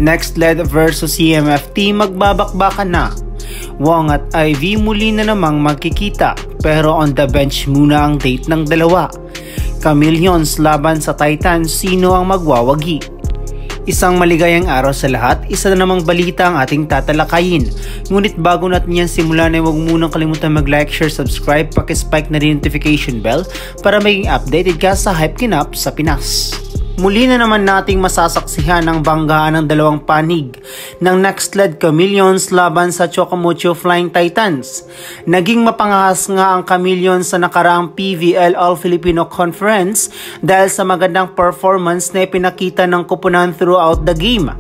NextLed versus CMFT magbabakbakan na. Wong at Ivy muli na namang magkikita pero on the bench muna ang date ng dalawa. Chameleons laban sa Titans, sino ang magwawagi? Isang maligayang araw sa lahat, isa na namang balita ang ating tatalakayin. Ngunit bago natin yan simulan ay huwag munang kalimutan mag-like, share, subscribe, paki-spike na rin notification bell para maging updated ka sa Hype Kinap sa Pinas. Muli na naman nating masasaksihan ang banggaan ng dalawang panig ng NextLed Chameleons laban sa Chocomucho Flying Titans. Naging mapangahas nga ang Chameleons sa nakaraang PVL All-Filipino Conference dahil sa magandang performance na ipinakita ng koponan throughout the game.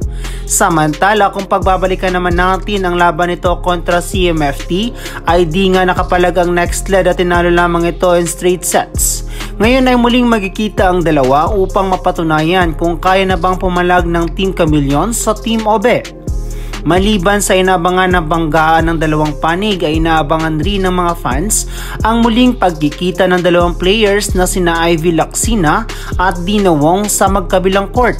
Samantala, kung pagbabalikan naman natin ang laban nito kontra CMFT, ay di nga nakapalag ang NextLed at tinalo lamang ito in straight sets. Ngayon ay muling magkikita ang dalawa upang mapatunayan kung kaya na bang pumalag ng Team Chameleons sa Team Obe. Maliban sa inaabangan na banggaan ng dalawang panig ay inaabangan rin ng mga fans ang muling pagkikita ng dalawang players na sina Ivy Lacsina at Dina Wong sa magkabilang court.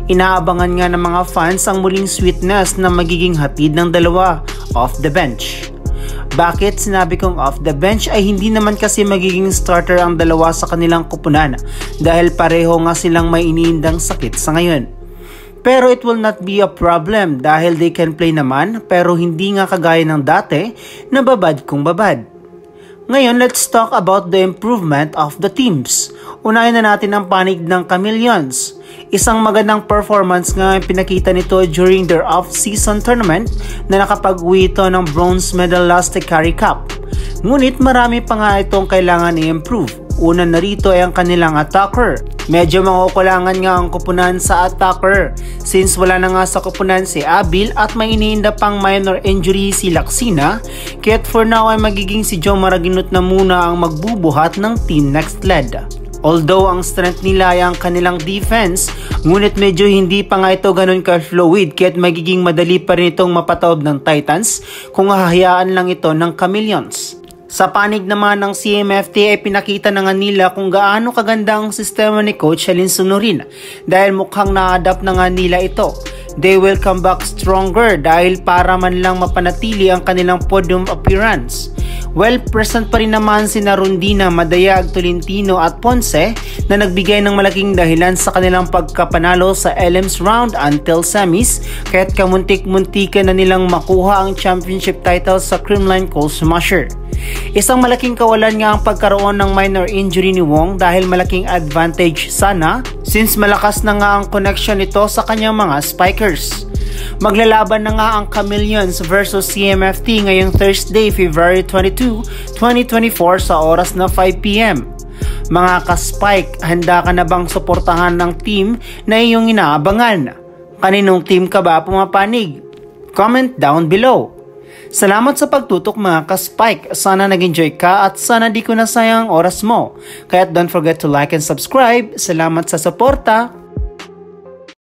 Inaabangan nga ng mga fans ang muling sweetness na magiging hatid ng dalawa off the bench. Bakit sinabi kong off the bench ay hindi naman kasi magiging starter ang dalawa sa kanilang koponan dahil pareho nga silang may iniindang sakit sa ngayon. Pero it will not be a problem dahil they can play naman pero hindi nga kagaya ng dati na babad kung babad. Ngayon, let's talk about the improvement of the teams. Unahin na natin ang panig ng Chameleons. Isang magandang performance nga ang pinakita nito during their off-season tournament na nakapag-uwi ito ng bronze medal last Carry Cup. Ngunit marami pa nga itong kailangan i-improve. Una na rito ay ang kanilang attacker. Medyo makukulangan nga ang koponan sa attacker since wala na nga sa koponan si Abil at may iniinda pang minor injury si Lacsina, kaya't for now ay magiging si Joe Maraginot na muna ang magbubuhat ng Team NextLed. Although ang strength nila ay ang kanilang defense, ngunit medyo hindi pa nga ito ganun ka-fluid kaya't magiging madali pa rin itong mapataob ng Titans kung hahayaan lang ito ng Chameleons. Sa panig naman ng CMFT ay pinakita na nga nila kung gaano kaganda ang sistema ni Coach Helene Sonorin dahil mukhang na-adapt na nga nila ito. They will come back stronger dahil para man lang mapanatili ang kanilang podium appearance. Well, present pa rin naman sina Rondina, Madayag, Tolentino at Ponce na nagbigay ng malaking dahilan sa kanilang pagkapanalo sa LM's round until semis kaya't kamuntik-muntikan na nilang makuha ang championship title sa Creamline Coal Smasher. Isang malaking kawalan nga ang pagkaroon ng minor injury ni Wong dahil malaking advantage sana since malakas na nga ang connection nito sa kanyang mga spikers. Maglalaban na nga ang Chameleons versus CMFT ngayong Thursday, February 22, 2024 sa oras na 5 PM. Mga ka-spike, handa ka na bang suportahan ng team na iyong inaabangan? Kaninong team ka ba pumapanig? Comment down below. Salamat sa pagtutok mga ka-spike. Sana nag-enjoy ka at sana di ko nasayang oras mo. Kaya don't forget to like and subscribe. Salamat sa suporta.